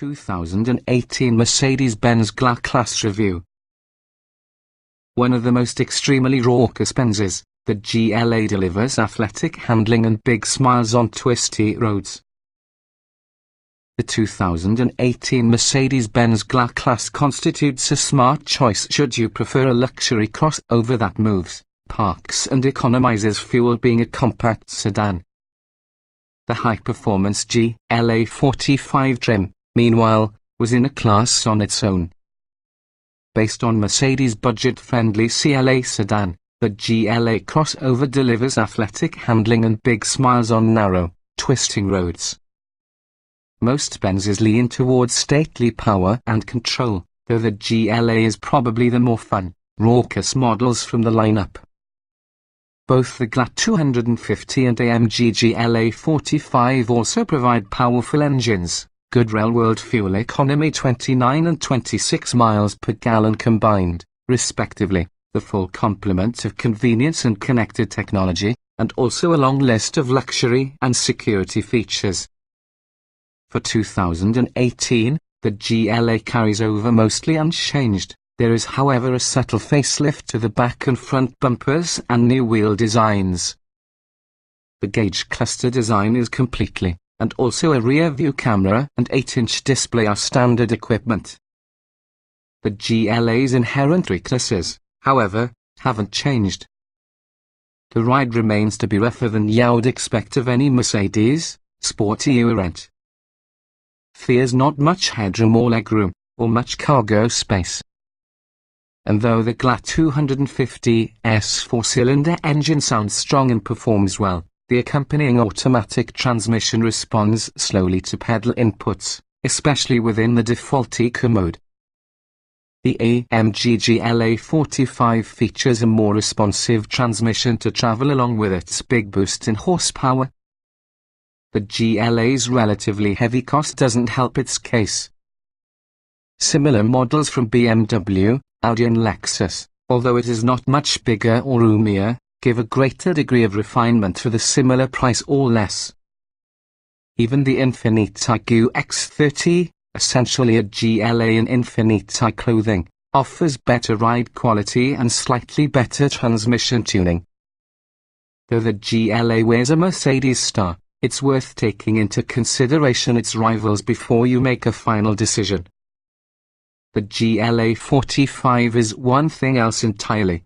2018 Mercedes-Benz GLA-Class review. One of the most extremely raucous Benzes, the GLA delivers athletic handling and big smiles on twisty roads. The 2018 Mercedes-Benz GLA-Class constitutes a smart choice should you prefer a luxury crossover that moves, parks and economizes fuel, being a compact sedan. The high-performance GLA-45 trim, meanwhile, was in a class on its own. Based on Mercedes' budget-friendly CLA sedan, the GLA crossover delivers athletic handling and big smiles on narrow, twisting roads. Most Benzes lean towards stately power and control, though the GLA is probably the more fun, raucous models from the lineup. Both the GLA-250 and AMG GLA-45 also provide powerful engines, good real-world fuel economy 29 and 26 miles per gallon combined, respectively, the full complement of convenience and connected technology, and also a long list of luxury and security features. For 2018, the GLA carries over mostly unchanged. There is however a subtle facelift to the back and front bumpers and new wheel designs. The gauge cluster design is completely, and also a rear view camera and 8-inch display are standard equipment. The GLA's inherent weaknesses, however, haven't changed. The ride remains to be rougher than you'd expect of any Mercedes sporty Eurent. There's not much headroom or legroom, or much cargo space. And though the GLA-250's four-cylinder engine sounds strong and performs well, the accompanying automatic transmission responds slowly to pedal inputs, especially within the default Eco mode. The AMG GLA-45 features a more responsive transmission to travel along with its big boost in horsepower. The GLA's relatively heavy cost doesn't help its case. Similar models from BMW, Audi and Lexus, although it is not much bigger or roomier, give a greater degree of refinement for the similar price or less. Even the Infiniti QX30, essentially a GLA in Infiniti clothing, offers better ride quality and slightly better transmission tuning. Though the GLA wears a Mercedes star, it's worth taking into consideration its rivals before you make a final decision. The GLA-45 is one thing else entirely.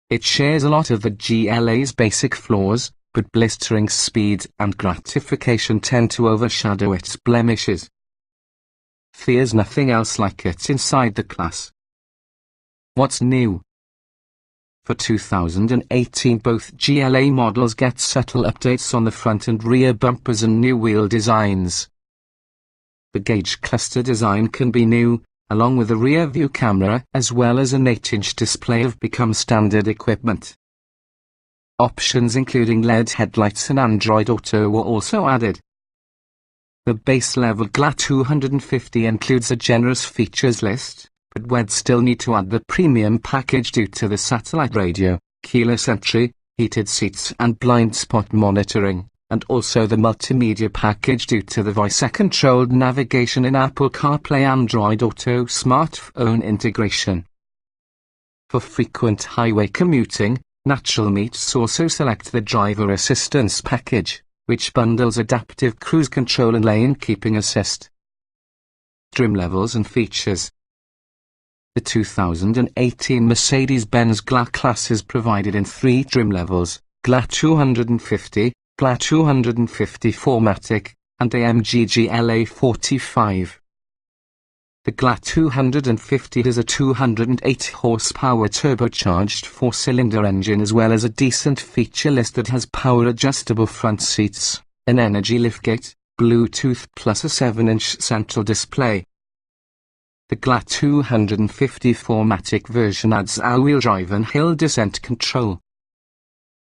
It shares a lot of the GLA's basic flaws, but blistering speed and gratification tend to overshadow its blemishes. There's nothing else like it inside the class. What's new? For 2018, both GLA models get subtle updates on the front and rear bumpers and new wheel designs. The gauge cluster design can be new, along with a rear view camera as well as an 8-inch display have become standard equipment. Options including LED headlights and Android Auto were also added. The base-level GLA-250 includes a generous features list, but we'd still need to add the premium package due to the satellite radio, keyless entry, heated seats and blind spot monitoring, and also the multimedia package due to the voice-controlled navigation in Apple CarPlay Android Auto smartphone integration. For frequent highway commuting, Natural Meets also select the driver assistance package, which bundles adaptive cruise control and lane keeping assist. Trim levels and features. The 2018 Mercedes-Benz GLA-Class is provided in 3 trim levels: GLA-250, GLA-250 4MATIC, and AMG GLA-45. The GLA-250 has a 208 horsepower turbocharged 4-cylinder engine as well as a decent feature list that has power-adjustable front seats, an energy liftgate, Bluetooth plus a 7-inch central display. The GLA-250 4MATIC version adds all-wheel drive and hill descent control.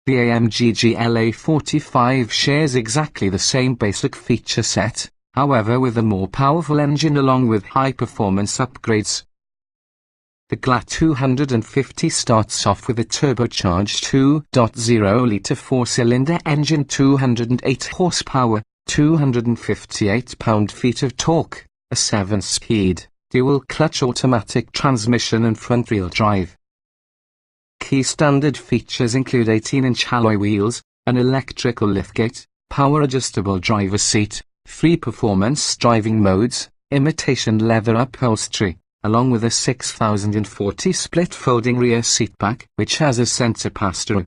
The AMG GLA-45 shares exactly the same basic feature set, however with a more powerful engine along with high-performance upgrades. The GLA-250 starts off with a turbocharged 2.0-litre 4-cylinder engine 208 horsepower, 258 pound-feet of torque, a 7-speed, dual-clutch automatic transmission and front-wheel drive. Key standard features include 18-inch alloy wheels, an electrical liftgate, power-adjustable driver seat, 3 performance driving modes, imitation leather upholstery, along with a 6040 split folding rear seatback which has a center pass-through.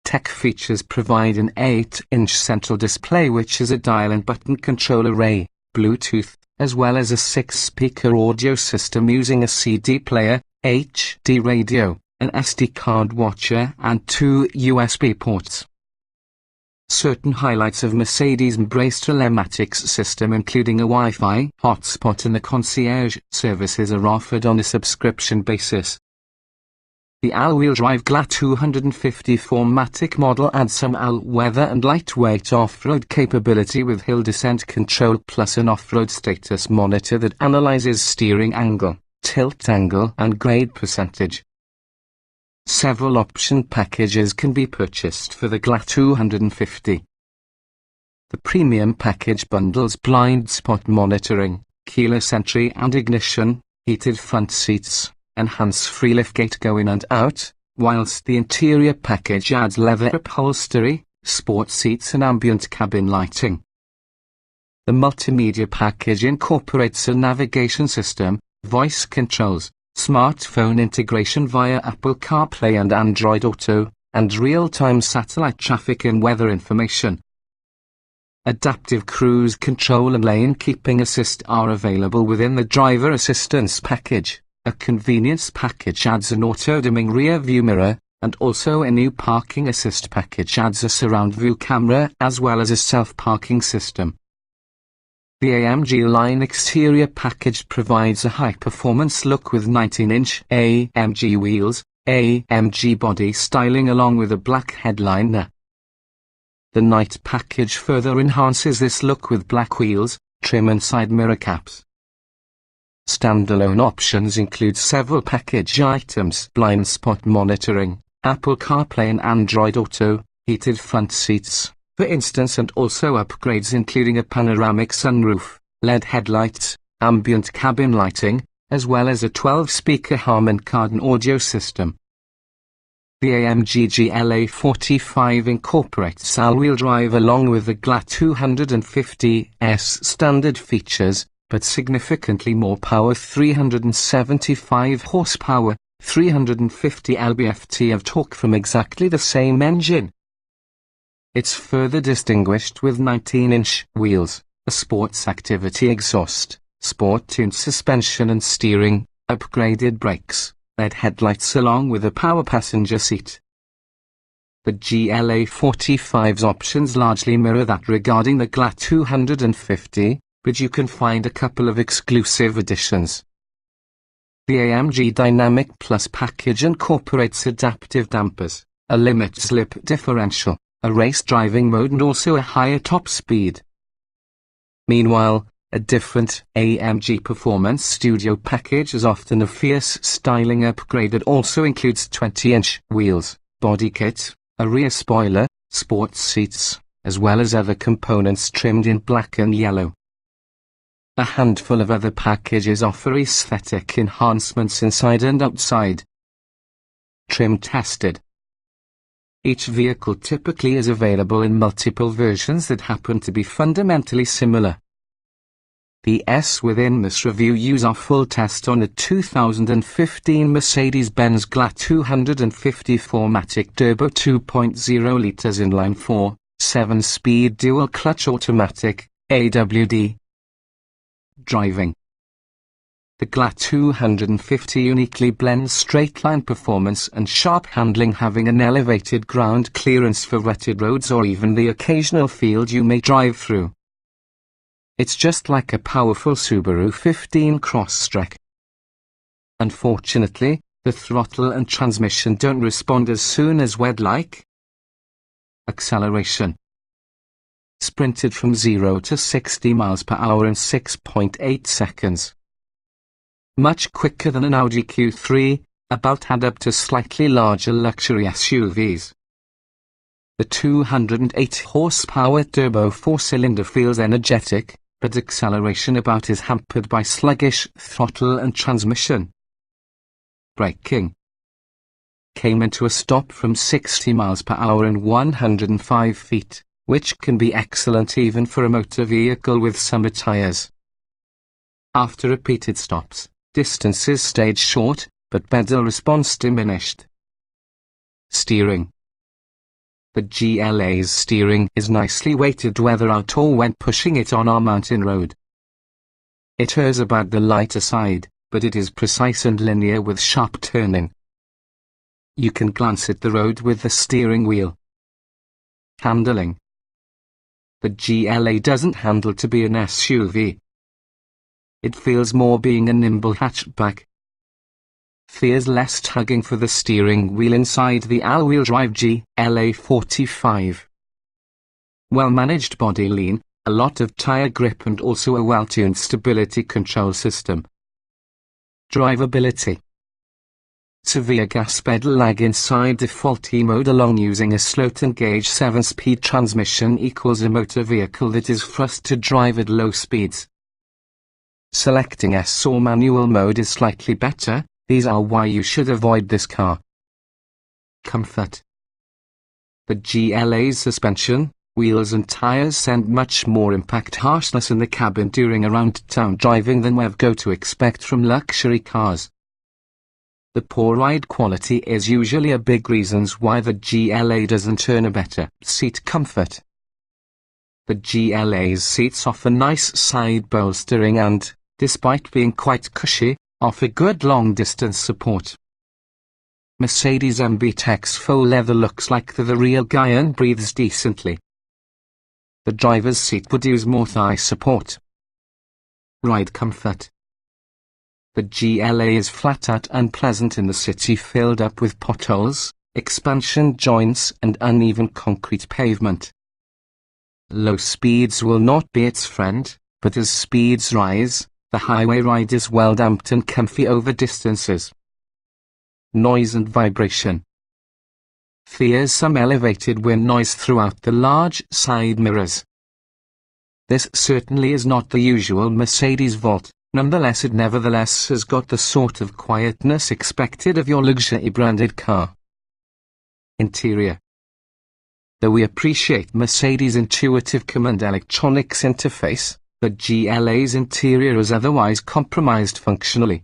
Tech features provide an 8-inch central display which is a dial and button control array, Bluetooth, as well as a 6-speaker audio system using a CD player, HD radio, an SD card watcher and 2 USB ports. Certain highlights of Mercedes' embraced telematics system including a Wi-Fi hotspot and the concierge services are offered on a subscription basis. The all-wheel drive GLA-250 4MATIC model adds some all-weather and lightweight off-road capability with hill descent control plus an off-road status monitor that analyzes steering angle, tilt angle and grade percentage. Several option packages can be purchased for the GLA-250. The premium package bundles blind spot monitoring, keyless entry and ignition, heated front seats, and hands-free liftgate go in and out, whilst the interior package adds leather upholstery, sport seats and ambient cabin lighting. The multimedia package incorporates a navigation system, voice controls, smartphone integration via Apple CarPlay and Android Auto, and real-time satellite traffic and weather information. Adaptive cruise control and lane keeping assist are available within the driver assistance package. A convenience package adds an auto-dimming rear view mirror, and also a new parking assist package adds a surround view camera as well as a self-parking system. The AMG line exterior package provides a high-performance look with 19-inch AMG wheels, AMG body styling along with a black headliner. The night package further enhances this look with black wheels, trim and side mirror caps. Standalone options include several package items: blind spot monitoring, Apple CarPlay and Android Auto, heated front seats, for instance, and also upgrades including a panoramic sunroof, LED headlights, ambient cabin lighting, as well as a 12-speaker Harman Kardon audio system. The AMG GLA-45 incorporates all-wheel drive along with the GLA-250's standard features, but significantly more power: 375 horsepower, 350 lb-ft of torque from exactly the same engine. It's further distinguished with 19-inch wheels, a sports activity exhaust, sport-tuned suspension and steering, upgraded brakes, LED headlights along with a power passenger seat. The GLA-45's options largely mirror that regarding the GLA-250, but you can find a couple of exclusive additions. The AMG Dynamic Plus package incorporates adaptive dampers, a limit slip differential, a race driving mode and also a higher top speed. Meanwhile, a different AMG Performance Studio package is often a fierce styling upgrade that also includes 20-inch wheels, body kit, a rear spoiler, sports seats, as well as other components trimmed in black and yellow. A handful of other packages offer aesthetic enhancements inside and outside. Trim tested. Each vehicle typically is available in multiple versions that happen to be fundamentally similar. The S within this review use our full test on a 2015 Mercedes-Benz GLA-250 4MATIC Turbo 2.0 litres inline-4, 7-speed dual-clutch automatic, AWD. Driving. The GLA-250 uniquely blends straight-line performance and sharp handling, having an elevated ground clearance for rutted roads or even the occasional field you may drive through. It's just like a powerful Subaru 15 Crosstrek. Unfortunately, the throttle and transmission don't respond as soon as we'd like. Acceleration. Sprinted from 0 to 60 miles per hour in 6.8 seconds. Much quicker than an Audi Q3, about had up to slightly larger luxury SUVs. The 208 horsepower turbo 4-cylinder feels energetic, but acceleration about is hampered by sluggish throttle and transmission. Braking came into a stop from 60 miles per hour and 105 feet, which can be excellent even for a motor vehicle with summer tires. After repeated stops, distances stayed short, but pedal response diminished. Steering. The GLA's steering is nicely weighted whether out or when pushing it on our mountain road. It errs about the lighter side, but it is precise and linear with sharp turning. You can glance at the road with the steering wheel. Handling. The GLA doesn't handle to be an SUV. It feels more being a nimble hatchback. Fears less tugging for the steering wheel inside the all-wheel drive GLA-45. Well-managed body lean, a lot of tire grip and also a well-tuned stability control system. Drivability. Severe gas pedal lag inside default E-mode along using a slow-to-engage 7-speed transmission equals a motor vehicle that is forced to drive at low speeds. Selecting S or manual mode is slightly better, these are why you should avoid this car. Comfort. The GLA's suspension, wheels and tires send much more impact harshness in the cabin during around-town driving than we've go to expect from luxury cars. The poor ride quality is usually a big reason why the GLA doesn't earn a better seat comfort. The GLA's seats offer nice side bolstering and, despite being quite cushy, offer good long-distance support. Mercedes MBTEC's faux leather looks like the real guy and breathes decently. The driver's seat would use more thigh support. Ride comfort. The GLA is flat out and pleasant in the city, filled up with potholes, expansion joints and uneven concrete pavement. Low speeds will not be its friend, but as speeds rise, the highway ride is well damped and comfy over distances. Noise and vibration. Fears some elevated wind noise throughout the large side mirrors. This certainly is not the usual Mercedes Vault. Nonetheless, it nevertheless has got the sort of quietness expected of your luxury branded car. Interior. Though we appreciate Mercedes' intuitive command electronics interface, the GLA's interior is otherwise compromised functionally.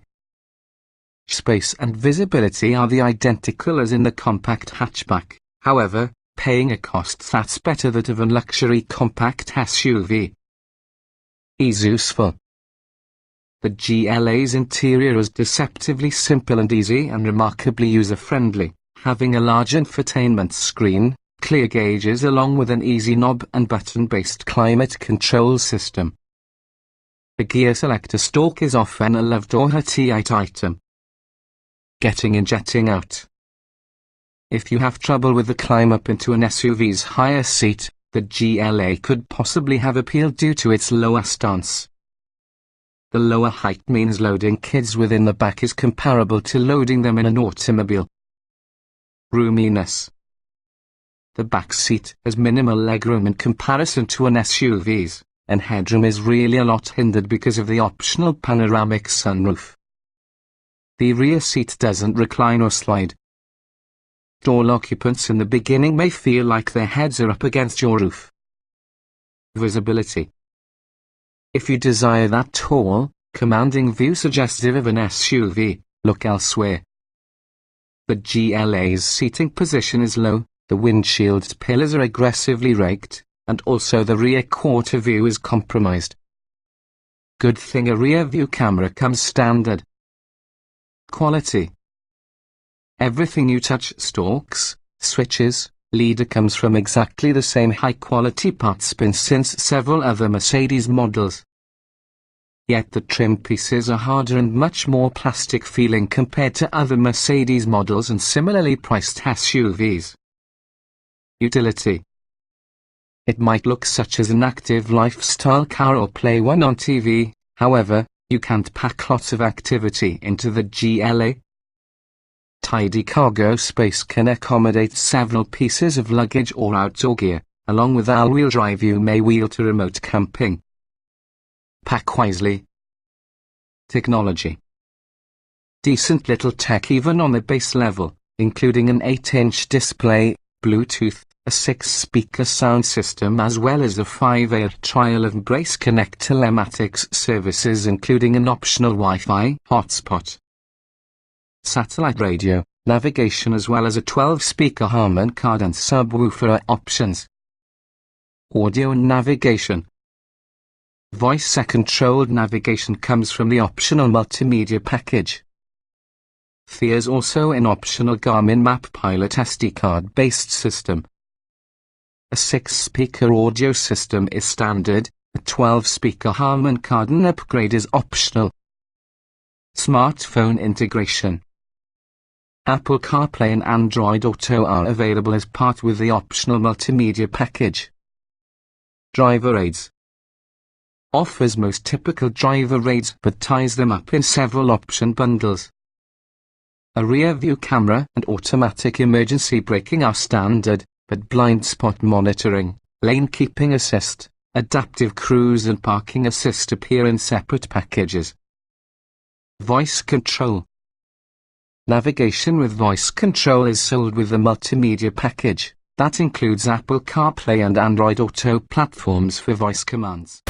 Space and visibility are the identical as in the compact hatchback, however, paying a cost that's better that of a luxury compact SUV. Is useful. The GLA's interior is deceptively simple and easy and remarkably user-friendly, having a large infotainment screen, clear gauges along with an easy knob and button-based climate control system. The gear selector stalk is often a loved or hate item. Getting in, jetting out. If you have trouble with the climb up into an SUV's higher seat, the GLA could possibly have appeal due to its lower stance. The lower height means loading kids within the back is comparable to loading them in an automobile. Roominess. The back seat has minimal legroom in comparison to an SUV's, and headroom is really a lot hindered because of the optional panoramic sunroof. The rear seat doesn't recline or slide. All occupants in the beginning may feel like their heads are up against your roof. Visibility. If you desire that tall, commanding view suggestive of an SUV, look elsewhere. The GLA's seating position is low, the windshield's pillars are aggressively raked, and also the rear quarter view is compromised. Good thing a rear view camera comes standard. Quality. Everything you touch, stalks, switches, leader comes from exactly the same high-quality parts bin since several other Mercedes models. Yet the trim pieces are harder and much more plastic feeling compared to other Mercedes models and similarly priced SUVs. Utility. It might look such as an active lifestyle car or play one on TV, however, you can't pack lots of activity into the GLA. tidy cargo space can accommodate several pieces of luggage or outdoor gear, along with all-wheel drive you may wheel to remote camping. Pack wisely. Technology. Decent little tech even on the base level, including an 8-inch display, Bluetooth, a 6-speaker sound system as well as a 5-year trial of Embrace Connect telematics services including an optional Wi-Fi hotspot, satellite radio, navigation as well as a 12-speaker Harman card and subwoofer options. Audio and navigation. Voice-controlled navigation comes from the optional multimedia package. There's also an optional Garmin Map Pilot SD card-based system. A 6-speaker audio system is standard, a 12-speaker Harman card and upgrade is optional. Smartphone integration. Apple CarPlay and Android Auto are available as part with the optional multimedia package. Driver aids. Offers most typical driver aids but ties them up in several option bundles. A rear view camera and automatic emergency braking are standard, but blind spot monitoring, lane keeping assist, adaptive cruise and parking assist appear in separate packages. Voice control. Navigation with voice control is sold with the multimedia package. That includes Apple CarPlay and Android Auto platforms for voice commands.